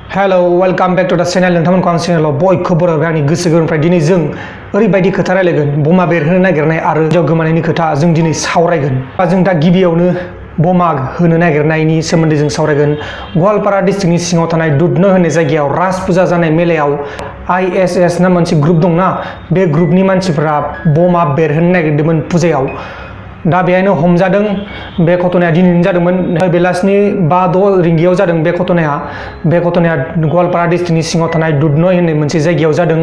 hello welcome back to द channel नोंथांमोनखौ आं चैनेलाव बयखौबो बरायबाय आंनि गोसो गोरबोनिफ्राय दिनै जों ओरैबायदि खोथा रायलायगोन बमा बेरहोनो नागिरनाय आरो हिन्जाव गोमानायनि खोथा जों दिनै सावरायगोन जों दा गिबियावनो बमा होनो नागिरनायनि सोमोन्दै जों सावरायगोन गवालपारा डिस्ट्रिक्टनि सिङाव थानाय दुधनो होननाय जायगायाव राज फुजा जानाय मेलायाव ISS ना मोनसे ग्रुप दंना बे ग्रुपनि मानसिफोरा बमा बेरहोनो नागिरदोंमोन फुजायाव दा बेहायनो हमजादों बे घटनाया दिनैनो जादोंमोन बेलासिनि 5-6 रिंगायाव जादों बे घटनाया गवालपारा डिस्ट्रिक्टनि सिङाव थानाय दुधनो होननाय मोनसे जायगायाव जादों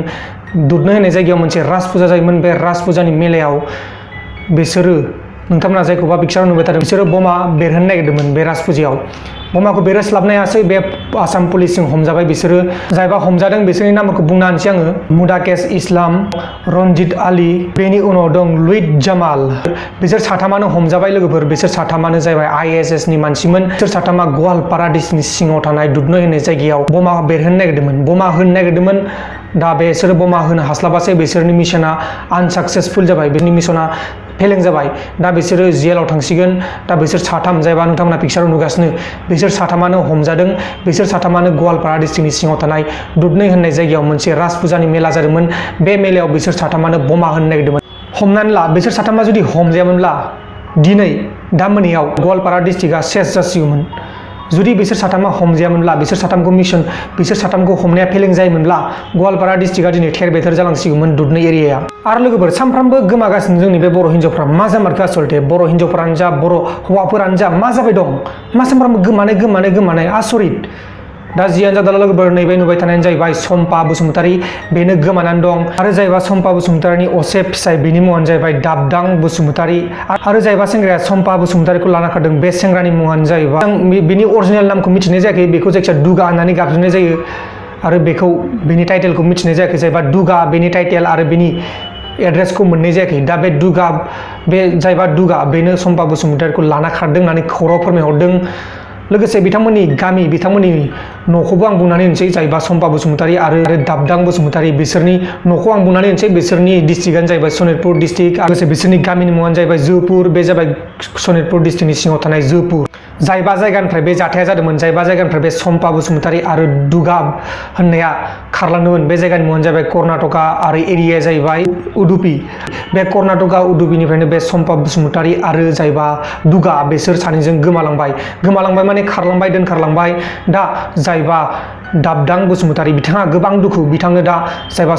दुधनो होननाय जायगायाव मोनसे राज फुजा जायोमोन बे राज फुजानि मेलायाव बिसोरो नोंथांमोना जायखौबा पिक्चाराव नुबाय थादों बिसोरो बमा बेरहोनो नागिरदोंमोन बे राज फुजायाव बमाखौ बेरहोस्लाबनो हायासै बे आसाम पुलिसजों हमजाबाय बिसोरो जायबा हमजादों बिसोरनि नामफोरखौ बुंना होनोसै आङो मुदाकेस इस्लाम रनजीत आली बेनि उनाव दं लुइट जमाल बिसोर साथामानो हमजाबाय लोगोफोर बिसोर साथामानो जाहैबाय ISS नि मानसिमोन बिसोर साथामा गवालपारा डिस्ट्रिक्टनि सिङाव थानाय दुधनो होननाय जायगायाव बमा बेरहोनो नागिरदोंमोन बमा होनो नागिरदोंमोन दा बिसोरो बमा होनो हास्लाबासै बिसोरनि मिशना आनसाक्सेसफुल जाबाय बिसोरनि मिशना फेलें जाबाय दा बिसोरो जेलाव थांसिगोन दा बिसोर साथाम जायबा नोंथांमोना पिक्चाराव नुगासिनो बिसोर साथामानो हमजादों बिसोर साथामानो गवालपारा डिस्ट्रिक्टनि सिङाव थानाय दुधनो होननाय जायगायाव मोनसे राज फुजानि मेला जादोंमोन बे मेलायाव बिसोर साथामानो बमा होनो नागिरदोंमोन हमनानै ला बिसोर साथामा जुदि हमजायामोनब्ला दिनै दा मोनायाव गवालपारा डिस्ट्रिक्टआ सेस जासिगौमोन जुदि बिसोर साथामा हमजायामोनब्ला बिसोर साथामखौ हमनाया फेलें जायोमोनब्ला गवालपारा डिस्ट्रिक्टआ दिनै थेर बेथेर जालांसिगौमोन दुधनो एरियाया आरो लोगोफोर सानफ्रामबो गोमागासिनो जोंनि बे बर' हिन्जावफ्रा मा जामारखो आसलथे बर' हिन्जावफोरानो जा बर' हौवाफोरानो जा मा जाबाय दं मा सानफ्रामबो गोमानाय आसरित दा जियानो जादों लोगोफोर नैबे नुबाय थानायानो जाहैबाय सम्पा बसुमतारी बेनो गोमानानै दं आरो जायबा सम्पा बसुमतारीनि असे फिसाय बेनि मुङानो जाहैबाय दाबदां बसुमतारी आरो जायबा सेंग्राया सम्पा बसुमतारीखौ लाना खारदों बे सेंग्रानि मुङानो जाहैबाय बिनि अरिजिनेल नामखौ मिथिनाय जायाखै बेखौ जायखिजाया दुगा होननानै गाबज्रिनाय जायो आरो बेनि टाइटेलखौ मिथिनाय जायाखै जाहैबाय दुगा बेनि टाइटेल आरो बेनि एड्रेसखौ मोननाय जायाखै दा बे जायबा दुगा बेनो सम्पा बसुमतारीखौ लाना खारदों होननानै खौरां फोरमायहरदों लोगोसे बिथांमोननि गामि बिथांमोननि न'खौबो आं बुंनानै होनोसै जायबा सम्पा बसुमतारी आरो दाबदां बसुमतारी बिसोरनि न'खौ आं बुंनानै होनोसै बिसोरनि डिस्ट्रिक्टआनो जाहैबाय सनितपुर डिस्ट्रिक्ट लोगोसे बिसोरनि गामिनि मुङानो जाहैबाय जोपुर बे जाबाय सनितपुर डिस्ट्रिक्टनि सिङाव थानाय जोपुर जायबा जायगानिफ्राय बे जाथाया जादोंमोन जायबा जायगानिफ्राय बे सम्पा बसुमतारी आरो दुगा होननाया खारलांदोंमोन बे जायगानि मुङानो जाहैबाय कर्नाटका आरो एरियाया जाहैबाय उडुपि बे कर्नाटका उडुपिनिफ्रायनो बे सम्पा बसुमतारी आरो जायबा दुगा बिसोर सानैजों गोमालांबाय माने खारलांबाय दोनखारलांबाय दा जायबा दाबदां बसुमतारी बिथाङा गोबां दुखु बिथांनो दा जायबा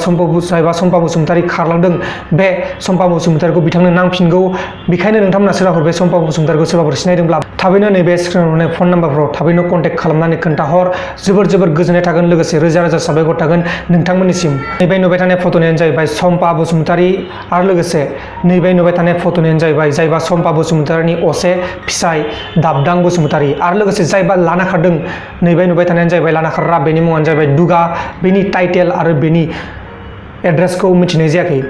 सम्पा बसुमतारी खारलांदों बे सम्पा बसुमतारीखौ बिथांनो नांफिनगौ बेखायनो नोंथांमोना सोरबाफोर बे सम्पा बसुमतारीखौ सोरबाफोर सिनायदोंब्ला थाबैनो नैबे स्क्रिनाव नुनाय फन नाम्बारफोराव थाबैनो कन्टेक्ट खालामनानै खोन्थाहर जोबोर गोजोननाय थागोन लोगोसे रोजा साबायखर थागोन नोंथांमोननिसिम नैबे नुबाय थानाय फट'नियानो जाहैबाय सम्पा बसुमतारी आरो लोगोसे नैबे नुबाय थानाय फट'नियानो जाहैबाय जायबा सम्पा बसुमतारीनि असे फिसाय दाबदां बसुमतारी आरो लोगोसे जायबा लाना खारदों नैबे नुबाय थानायानो जाहैबाय लाना खारग्रा बेनि मुङानो जाहैबाय दुगा बेनि टाइटेल आरो बेनि एड्रेसखौ मिथिनाय जायाखै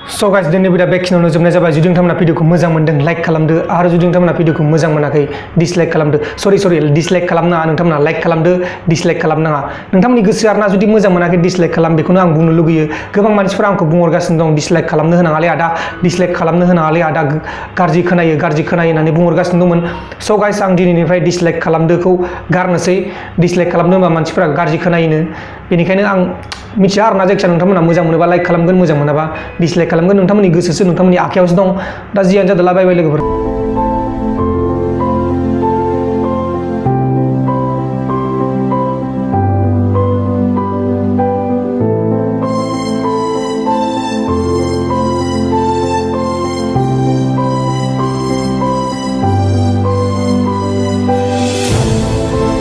स' गाइस दिनै भिडिअ बेखिनियावनो जोबनाय जाबाय जुदि नोंथांमोना भिडिअखौ मोजां मोनदों लाइक खालामदो आरो जुदि नोंथांमोना भिडिअखौ मोजां मोनाखै डिसलाइक खालामदो सरि डिसलाइक खालामनाङा नोंथांमोना लाइक खालामदो डिसलाइक खालामनाङा नोंथांमोननि गोसो आरोना जुदि मोजां मोनाखै डिसलाइक खालाम बेखौनो आं बुंनो लुगैयो गोबां मानसिफोरा आंखौ बुंहरगासिनो दं डिसलाइक खालामनो होनाङालै आदा डिसलाइक खालामनो होनाङालै आदा गाज्रि खोनायो होननानै बुंहरगासिनो दंमोन स' गाइस आं दिनैनिफ्राय डिसलाइक खालामदोखौ गारनोसै डिसलाइक खालामनो होनबा मानसिफोरा गाज्रि खोनायोनो बेनिखायनो आं मिथिया आरोना जायखिजाया नोंथांमोना मोजां मोनोबा लाइक खालामगोन मोजां मोनाबा डिसलाइक खालामगोन नोंथांमोननि गोसोसो नोंथांमोननि आखायावसो दं दा जियानो जादोला बाय बाय लोगोफोर